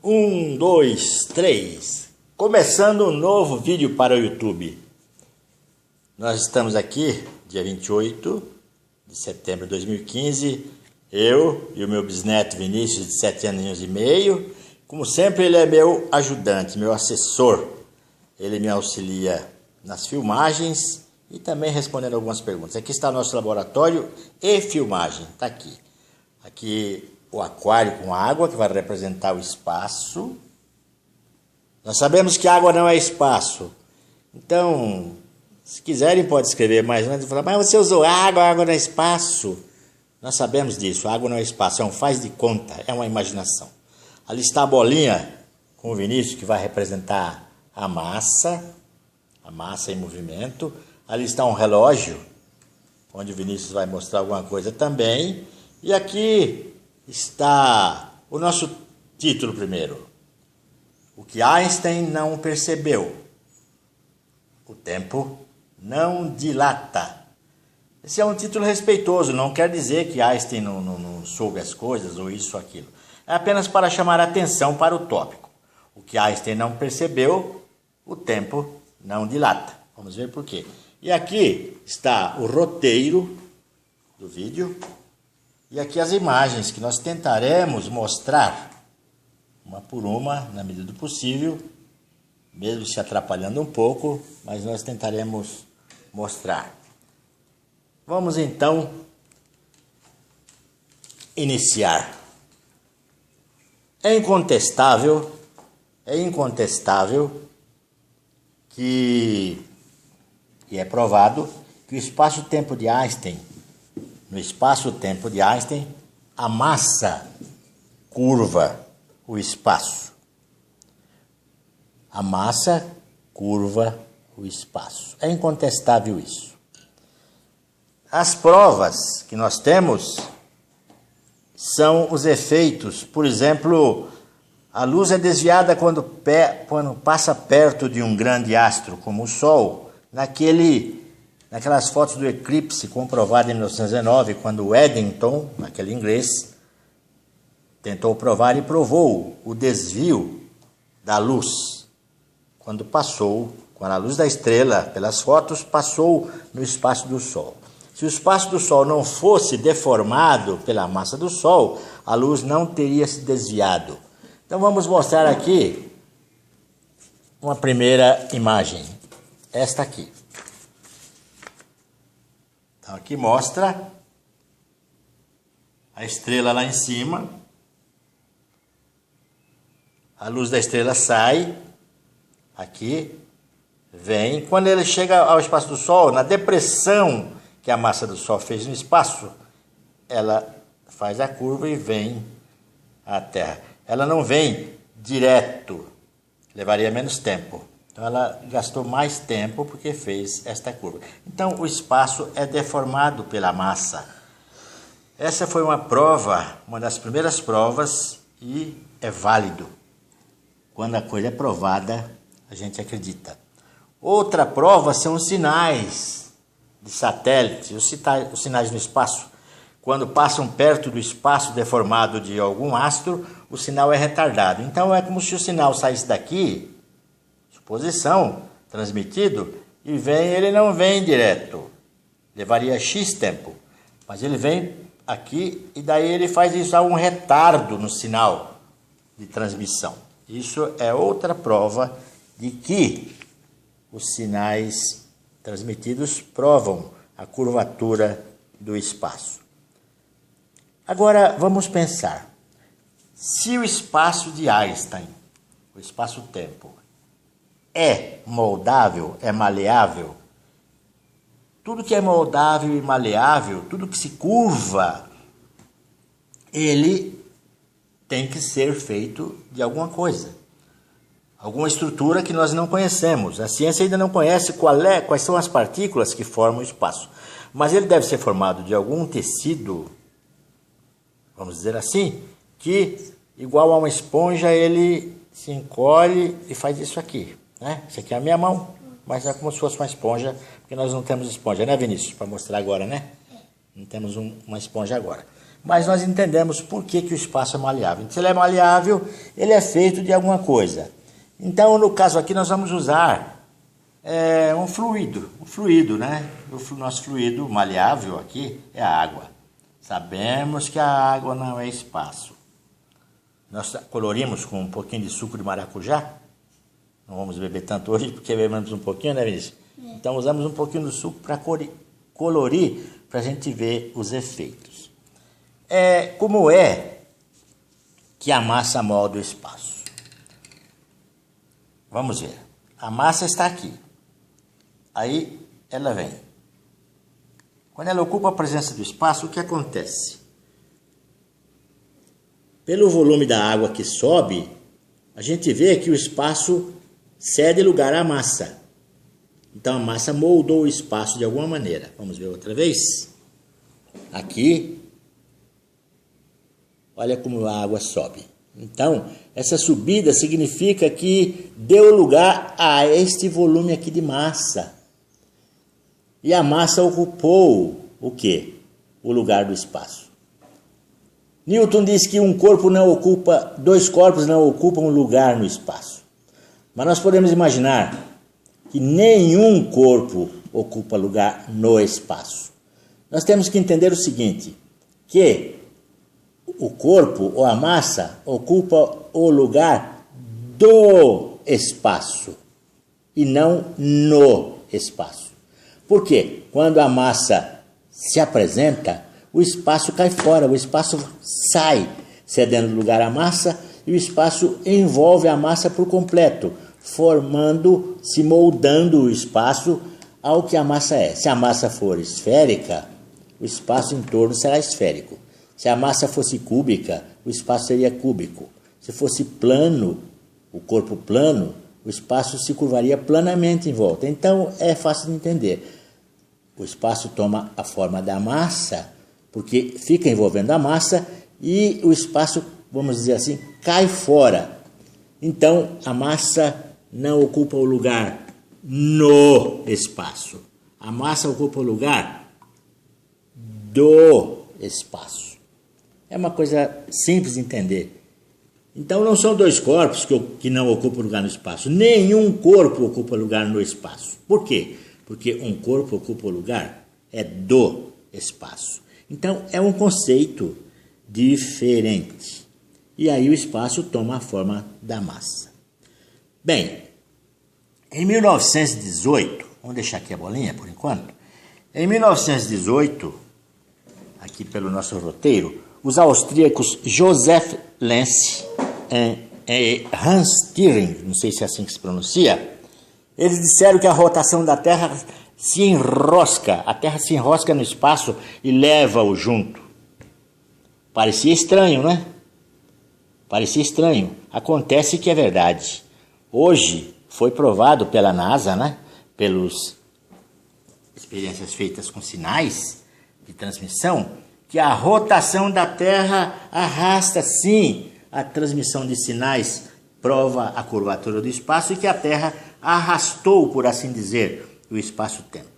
Um, dois, três. Começando um novo vídeo para o YouTube. Nós estamos aqui, dia 28 de setembro de 2015. Eu e o meu bisneto Vinícius, de 7 anos e meio. Como sempre, ele é meu ajudante, meu assessor. Ele me auxilia nas filmagens e também respondendo algumas perguntas. Aqui está o nosso laboratório e filmagem. Está aqui. Aqui o aquário com água, que vai representar o espaço. Nós sabemos que água não é espaço. Então, se quiserem, pode escrever mais antes e falar, mas você usou água não é espaço. Nós sabemos disso, água não é espaço, é um faz de conta, é uma imaginação. Ali está a bolinha com o Vinícius, que vai representar a massa em movimento. Ali está um relógio, onde o Vinícius vai mostrar alguma coisa também. E aqui está o nosso título primeiro. O que Einstein não percebeu. O tempo não dilata. Esse é um título respeitoso, não quer dizer que Einstein não soube as coisas ou isso ou aquilo. É apenas para chamar a atenção para o tópico. O que Einstein não percebeu, o tempo não dilata. Vamos ver por quê. E aqui está o roteiro do vídeo. E aqui as imagens que nós tentaremos mostrar, uma por uma, na medida do possível, mesmo se atrapalhando um pouco, mas nós tentaremos mostrar. Vamos então iniciar. É incontestável que é provado que o espaço-tempo de Einstein, no espaço-tempo de Einstein, a massa curva o espaço. A massa curva o espaço. É incontestável isso. As provas que nós temos são os efeitos. Por exemplo, a luz é desviada quando passa perto de um grande astro, como o Sol, naquelas fotos do eclipse comprovado em 1919, quando Eddington, naquele inglês, tentou provar e provou o desvio da luz. Quando a luz da estrela, pelas fotos, passou no espaço do Sol. Se o espaço do Sol não fosse deformado pela massa do Sol, a luz não teria se desviado. Então vamos mostrar aqui uma primeira imagem. Esta aqui. Então aqui mostra a estrela lá em cima. A luz da estrela sai aqui, vem. Quando ele chega ao espaço do Sol, na depressão que a massa do Sol fez no espaço, ela faz a curva e vem à Terra. Ela não vem direto, levaria menos tempo. Então ela gastou mais tempo porque fez esta curva. Então o espaço é deformado pela massa. Essa foi uma prova, uma das primeiras provas, e é válido. Quando a coisa é provada, a gente acredita. Outra prova são os sinais de satélite, os sinais no espaço. Quando passam perto do espaço deformado de algum astro, o sinal é retardado. Então é como se o sinal saísse daqui, suposição, transmitido, e ele não vem direto. Levaria X tempo. Mas ele vem aqui e daí ele faz isso, há um retardo no sinal de transmissão. Isso é outra prova de que os sinais transmitidos provam a curvatura do espaço. Agora vamos pensar. Se o espaço de Einstein, o espaço-tempo, é moldável, é maleável, tudo que é moldável e maleável, tudo que se curva, ele tem que ser feito de alguma coisa. Alguma estrutura que nós não conhecemos. A ciência ainda não conhece quais são as partículas que formam o espaço. Mas ele deve ser formado de algum tecido, vamos dizer assim, que, igual a uma esponja, ele se encolhe e faz isso aqui. Né? Isso aqui é a minha mão, mas é como se fosse uma esponja, porque nós não temos esponja, né, Vinícius? Para mostrar agora, né? Não temos uma esponja agora. mas nós entendemos por que o espaço é maleável. Se ele é maleável, ele é feito de alguma coisa. Então, no caso aqui, nós vamos usar um fluido, né? O nosso fluido maleável aqui é a água. Sabemos que a água não é espaço. Nós colorimos com um pouquinho de suco de maracujá. Não vamos beber tanto hoje, porque bebemos um pouquinho, né, Vinícius? Então, usamos um pouquinho do suco para colorir, para a gente ver os efeitos. Como é que a massa molda o espaço? Vamos ver. A massa está aqui. Aí ela vem. Quando ela ocupa a presença do espaço, o que acontece? Pelo volume da água que sobe, a gente vê que o espaço cede lugar à massa. Então a massa moldou o espaço de alguma maneira. Vamos ver outra vez? Aqui, olha como a água sobe. Então, essa subida significa que deu lugar a este volume aqui de massa. E a massa ocupou o quê? O lugar do espaço. Newton diz que dois corpos não ocupam lugar no espaço. Mas nós podemos imaginar que nenhum corpo ocupa lugar no espaço. Nós temos que entender o seguinte, que o corpo ou a massa ocupa o lugar do espaço e não no espaço. Por quê? Quando a massa se apresenta, o espaço cai fora, o espaço sai, cedendo lugar à massa, e o espaço envolve a massa por completo, se moldando o espaço ao que a massa é. Se a massa for esférica, o espaço em torno será esférico. Se a massa fosse cúbica, o espaço seria cúbico. Se fosse plano, o corpo plano, o espaço se curvaria planamente em volta. Então, é fácil de entender. O espaço toma a forma da massa, porque fica envolvendo a massa e o espaço, vamos dizer assim, cai fora. Então, a massa não ocupa o lugar no espaço. A massa ocupa o lugar do espaço. É uma coisa simples de entender. Então, não são dois corpos que não ocupam lugar no espaço. Nenhum corpo ocupa lugar no espaço. Por quê? Porque um corpo ocupa o lugar do espaço. Então, é um conceito diferente. E aí o espaço toma a forma da massa. Bem, em 1918, vamos deixar aqui a bolinha por enquanto. Em 1918, aqui pelo nosso roteiro, os austríacos Joseph Lenz e Hans Thirring, não sei se é assim que se pronuncia, eles disseram que a rotação da Terra se enrosca, a Terra se enrosca no espaço e leva-o junto. Parecia estranho, né? Parecia estranho. Acontece que é verdade. Hoje foi provado pela NASA, né? Pelas experiências feitas com sinais de transmissão, que a rotação da Terra arrasta sim a transmissão de sinais, prova a curvatura do espaço e que a Terra arrastou, por assim dizer, o espaço-tempo.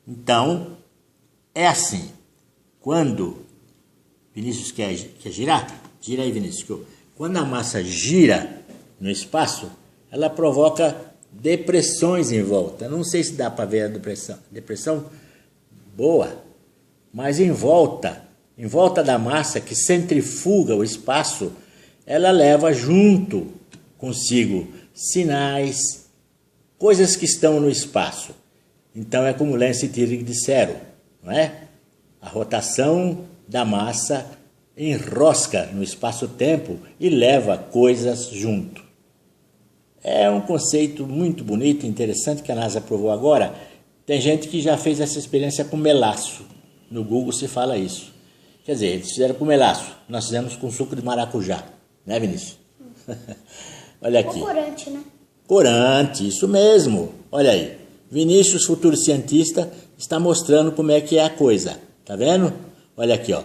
Então, é assim. Quando Vinícius quer girar, gira aí, Vinícius. Quando a massa gira no espaço, ela provoca depressões em volta. Não sei se dá para ver a depressão boa, mas em volta da massa que centrifuga o espaço, ela leva junto consigo sinais, coisas que estão no espaço. Então é como Lenz e Thirring disseram, não é? A rotação da massa enrosca no espaço-tempo e leva coisas junto. É um conceito muito bonito, interessante, que a NASA provou agora. Tem gente que já fez essa experiência com melaço. No Google se fala isso. Quer dizer, eles fizeram com melaço, nós fizemos com suco de maracujá. Né, Vinícius? Olha aqui. Corante, né? Corante, isso mesmo. Olha aí. Vinícius, futuro cientista, está mostrando como é que é a coisa. Tá vendo? Olha aqui, ó.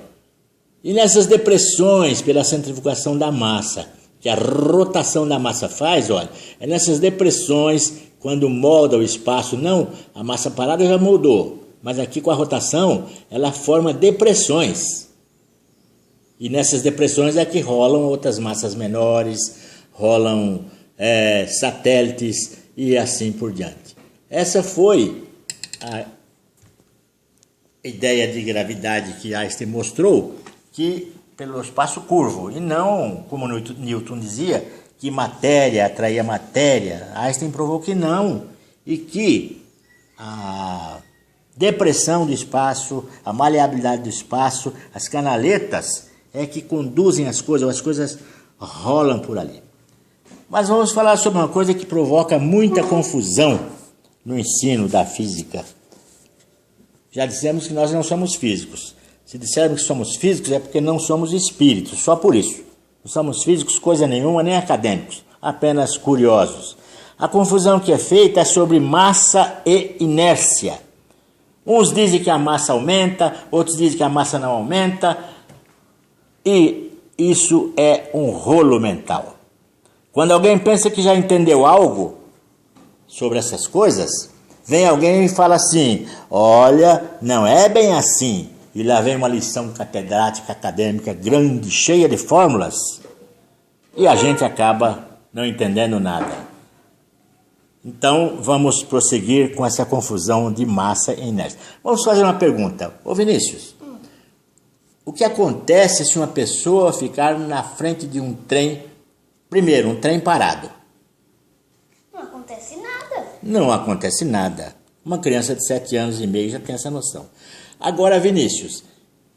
E nessas depressões pela centrifugação da massa, que a rotação da massa faz, olha, é nessas depressões, quando molda o espaço, não, a massa parada já moldou, mas aqui com a rotação, ela forma depressões. E nessas depressões é que rolam outras massas menores, rolam satélites e assim por diante. Essa foi a ideia de gravidade que Einstein mostrou, que pelo espaço curvo, e não, como Newton dizia, que matéria atraía matéria. Einstein provou que não, e que a depressão do espaço, a maleabilidade do espaço, as canaletas é que conduzem as coisas rolam por ali. Mas vamos falar sobre uma coisa que provoca muita confusão no ensino da física. Já dissemos que nós não somos físicos. Se dissermos que somos físicos é porque não somos espíritos, só por isso. Não somos físicos coisa nenhuma, nem acadêmicos, apenas curiosos. A confusão que é feita é sobre massa e inércia. Uns dizem que a massa aumenta, outros dizem que a massa não aumenta, e isso é um rolo mental. Quando alguém pensa que já entendeu algo sobre essas coisas, vem alguém e fala assim: olha, não é bem assim. E lá vem uma lição catedrática, acadêmica, grande, cheia de fórmulas, e a gente acaba não entendendo nada. Então, vamos prosseguir com essa confusão de massa e inércia. Vamos fazer uma pergunta. Ô Vinícius, o que acontece se uma pessoa ficar na frente de um trem, primeiro, um trem parado? Não acontece nada. Não acontece nada. Uma criança de 7 anos e meio já tem essa noção. Agora, Vinícius,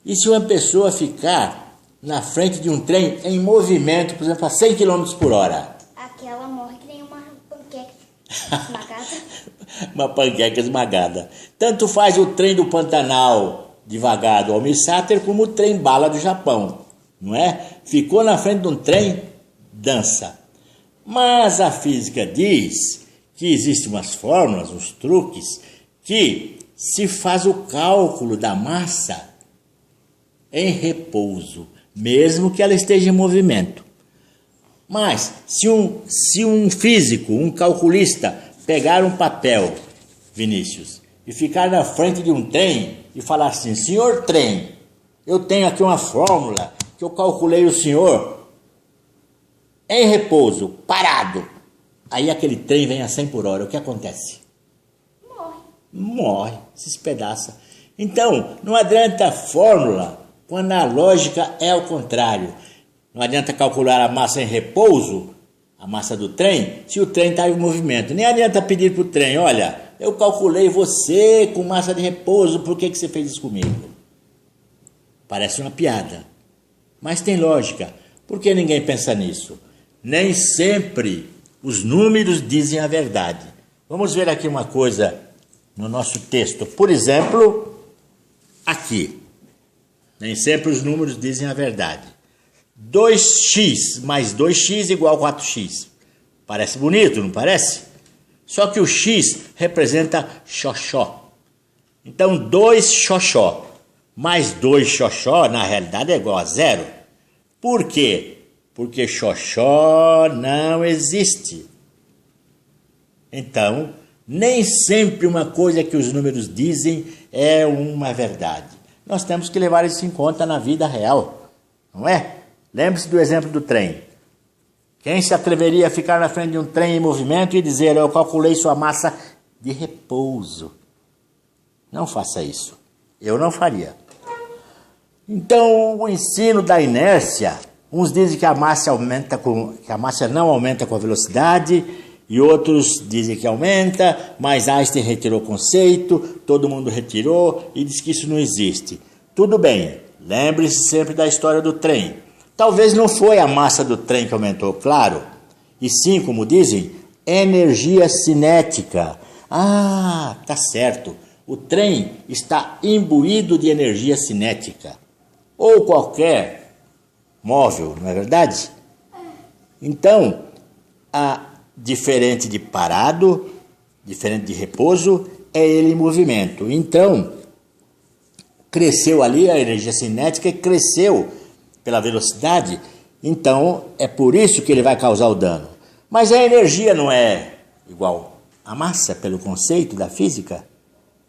e se uma pessoa ficar na frente de um trem em movimento, por exemplo, a 100 km por hora? Aquela morre que nem uma panqueca esmagada. Uma panqueca esmagada. Tanto faz o trem do Pantanal devagar do Almissáter como o trem bala do Japão, não é? Ficou na frente de um trem, dança. Mas a física diz que existem umas fórmulas, uns truques, que se faz o cálculo da massa em repouso, mesmo que ela esteja em movimento. Mas se um físico, um calculista, pegar um papel, Vinícius, e ficar na frente de um trem e falar assim: senhor trem, eu tenho aqui uma fórmula que eu calculei o senhor em repouso, parado. Aí aquele trem vem a 100 por hora, o que acontece? Morre, se espedaça. Então, não adianta a fórmula quando a lógica é ao contrário. Não adianta calcular a massa em repouso, a massa do trem, se o trem está em movimento. Nem adianta pedir para o trem: olha, eu calculei você com massa de repouso, por que você fez isso comigo? Parece uma piada, mas tem lógica. Por que ninguém pensa nisso? Nem sempre os números dizem a verdade. Vamos ver aqui uma coisa no nosso texto. Por exemplo, aqui. Nem sempre os números dizem a verdade. 2x mais 2x igual a 4x. Parece bonito, não parece? Só que o x representa xoxó. Então, 2 xoxó mais 2 xoxó, na realidade, é igual a 0. Por quê? Porque xoxó não existe. Então, nem sempre uma coisa que os números dizem é uma verdade. Nós temos que levar isso em conta na vida real, não é? Lembre-se do exemplo do trem. Quem se atreveria a ficar na frente de um trem em movimento e dizer: eu calculei sua massa de repouso? Não faça isso. Eu não faria. Então, o ensino da inércia, uns dizem que a massa não aumenta com a velocidade, e outros dizem que aumenta, mas Einstein retirou o conceito, todo mundo retirou e diz que isso não existe. Tudo bem, lembre-se sempre da história do trem. Talvez não foi a massa do trem que aumentou, claro, e sim, como dizem, energia cinética. Ah, tá certo, o trem está imbuído de energia cinética, ou qualquer móvel, não é verdade? Então, diferente de parado, diferente de repouso, é ele em movimento. Então, cresceu ali a energia cinética e cresceu pela velocidade, então é por isso que ele vai causar o dano. Mas a energia não é igual à massa, pelo conceito da física?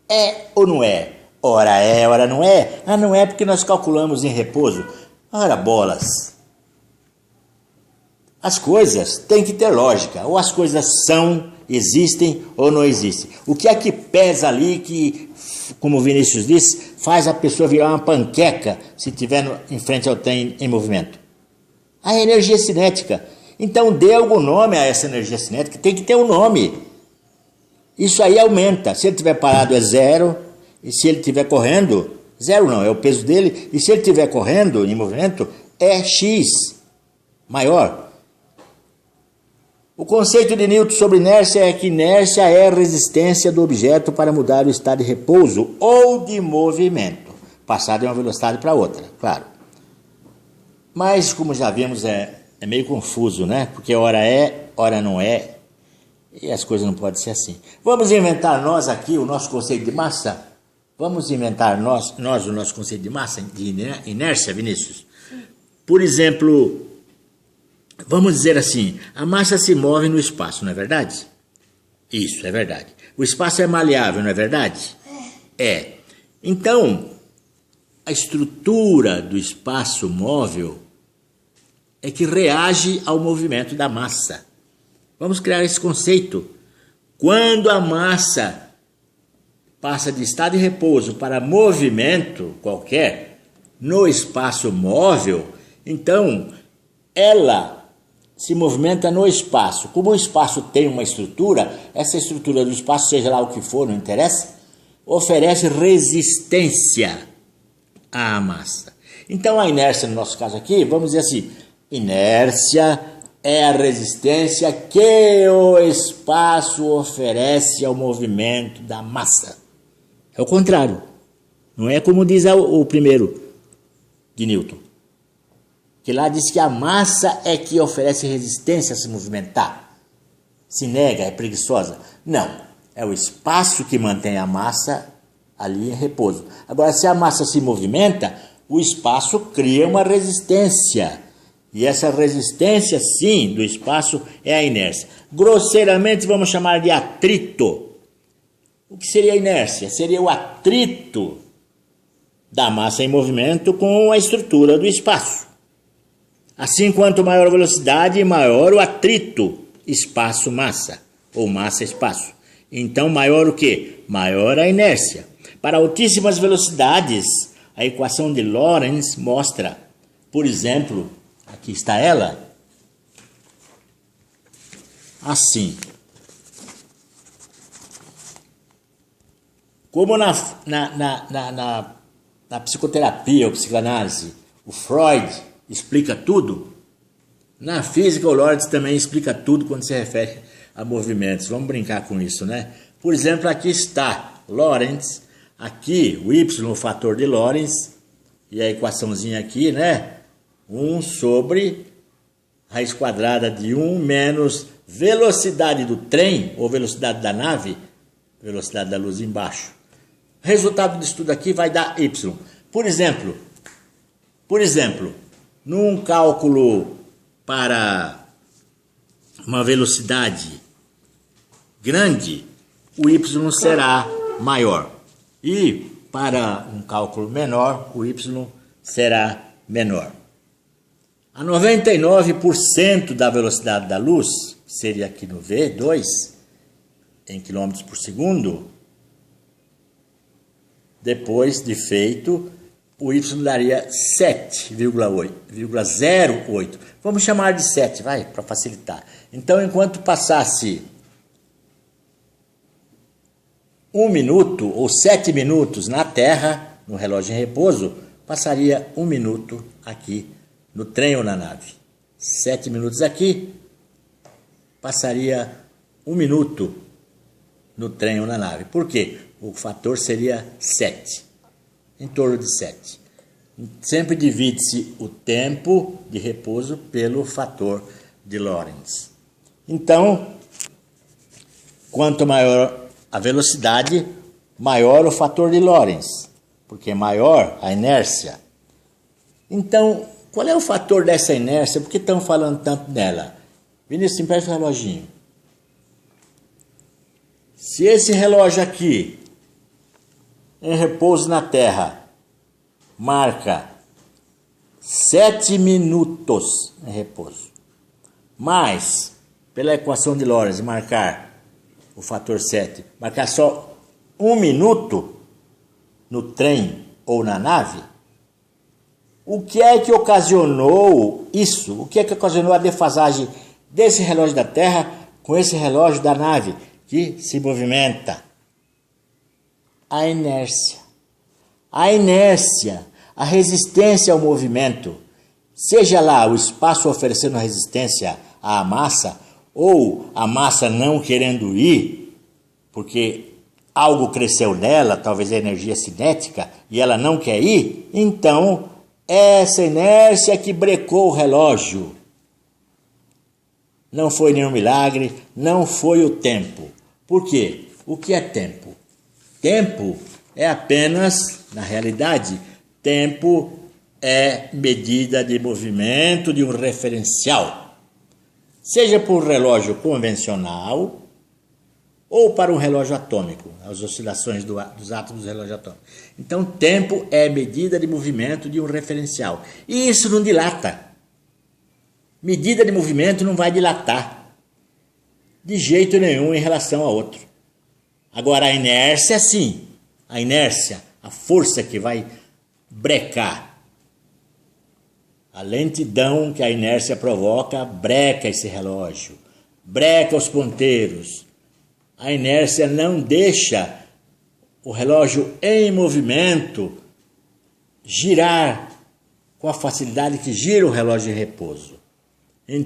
É ou não é? Ora é, ora não é. Ah, não é porque nós calculamos em repouso. Ora, bolas. As coisas têm que ter lógica. Ou as coisas são, existem ou não existem. O que é que pesa ali que, como o Vinícius disse, faz a pessoa virar uma panqueca se estiver em frente ao trem em movimento? A energia cinética. Então dê algum nome a essa energia cinética. Tem que ter um nome. Isso aí aumenta. Se ele estiver parado é zero. E se ele estiver correndo, zero não, é o peso dele. E se ele estiver correndo em movimento, é X maior. O conceito de Newton sobre inércia é que inércia é a resistência do objeto para mudar o estado de repouso ou de movimento, passar de uma velocidade para outra, claro. Mas, como já vimos, é meio confuso, né? Porque hora é, hora não é, e as coisas não podem ser assim. Vamos inventar nós aqui o nosso conceito de massa? Vamos inventar nós o nosso conceito de massa, de inércia, Vinícius? Por exemplo, vamos dizer assim, a massa se move no espaço, não é verdade? Isso, é verdade. O espaço é maleável, não é verdade? É. Então, a estrutura do espaço móvel é que reage ao movimento da massa. Vamos criar esse conceito. Quando a massa passa de estado de repouso para movimento qualquer no espaço móvel, então ela se movimenta no espaço. Como o espaço tem uma estrutura, essa estrutura do espaço, seja lá o que for, não interessa, oferece resistência à massa. Então a inércia, no nosso caso aqui, vamos dizer assim, inércia é a resistência que o espaço oferece ao movimento da massa. É o contrário. Não é como diz o primeiro de Newton. Que lá diz que a massa é que oferece resistência a se movimentar. Se nega, é preguiçosa. Não. É o espaço que mantém a massa ali em repouso. Agora, se a massa se movimenta, o espaço cria uma resistência. E essa resistência, sim, do espaço é a inércia. Grosseiramente, vamos chamar de atrito. O que seria a inércia? Seria o atrito da massa em movimento com a estrutura do espaço. Assim, quanto maior a velocidade, maior o atrito espaço-massa, ou massa-espaço. Então, maior o quê? Maior a inércia. Para altíssimas velocidades, a equação de Lorentz mostra, por exemplo, aqui está ela, assim. Como na psicoterapia ou psicanálise, o Freud explica tudo, na física o Lorentz também explica tudo quando se refere a movimentos. Vamos brincar com isso, né? Por exemplo, aqui está Lorentz, aqui o Y, o fator de Lorentz, e a equaçãozinha aqui, né? 1 sobre raiz quadrada de 1 menos velocidade do trem, ou velocidade da nave, velocidade da luz embaixo. O resultado disso tudo aqui vai dar Y. Por exemplo, num cálculo para uma velocidade grande, o Y será maior. E para um cálculo menor, o Y será menor. A 99% da velocidade da luz, que seria aqui no V2, em quilômetros por segundo, depois de feito, o Y daria 7,08. Vamos chamar de 7, vai, para facilitar. Então, enquanto passasse 1 minuto ou 7 minutos na Terra, no relógio em repouso, passaria 1 minuto aqui no trem ou na nave. 7 minutos aqui, passaria 1 minuto no trem ou na nave. Por quê? O fator seria 7, em torno de 7. Sempre divide-se o tempo de repouso pelo fator de Lorentz. Então, quanto maior a velocidade, maior o fator de Lorentz, porque é maior a inércia. Então, qual é o fator dessa inércia? Por que estão falando tanto dela? Vinícius, empresta o reloginho. Se esse relógio aqui, em repouso na Terra, marca 7 minutos em repouso. Mas, pela equação de Lorentz, marcar o fator 7, marcar só 1 minuto no trem ou na nave, o que é que ocasionou isso? O que é que ocasionou a defasagem desse relógio da Terra com esse relógio da nave que se movimenta? A inércia. A inércia, a resistência ao movimento, seja lá o espaço oferecendo resistência à massa ou a massa não querendo ir, porque algo cresceu nela, talvez a energia cinética, e ela não quer ir, então essa inércia que brecou o relógio. Não foi nenhum milagre, não foi o tempo. Por quê? O que é tempo? Tempo é apenas, na realidade, tempo é medida de movimento de um referencial. Seja por um relógio convencional ou para um relógio atômico, as oscilações dos átomos do relógio atômico. Então, tempo é medida de movimento de um referencial. E isso não dilata. Medida de movimento não vai dilatar de jeito nenhum em relação a outro. Agora, a inércia, sim. A inércia, a força que vai brecar. A lentidão que a inércia provoca, breca esse relógio. Breca os ponteiros. A inércia não deixa o relógio em movimento girar com a facilidade que gira o relógio em repouso.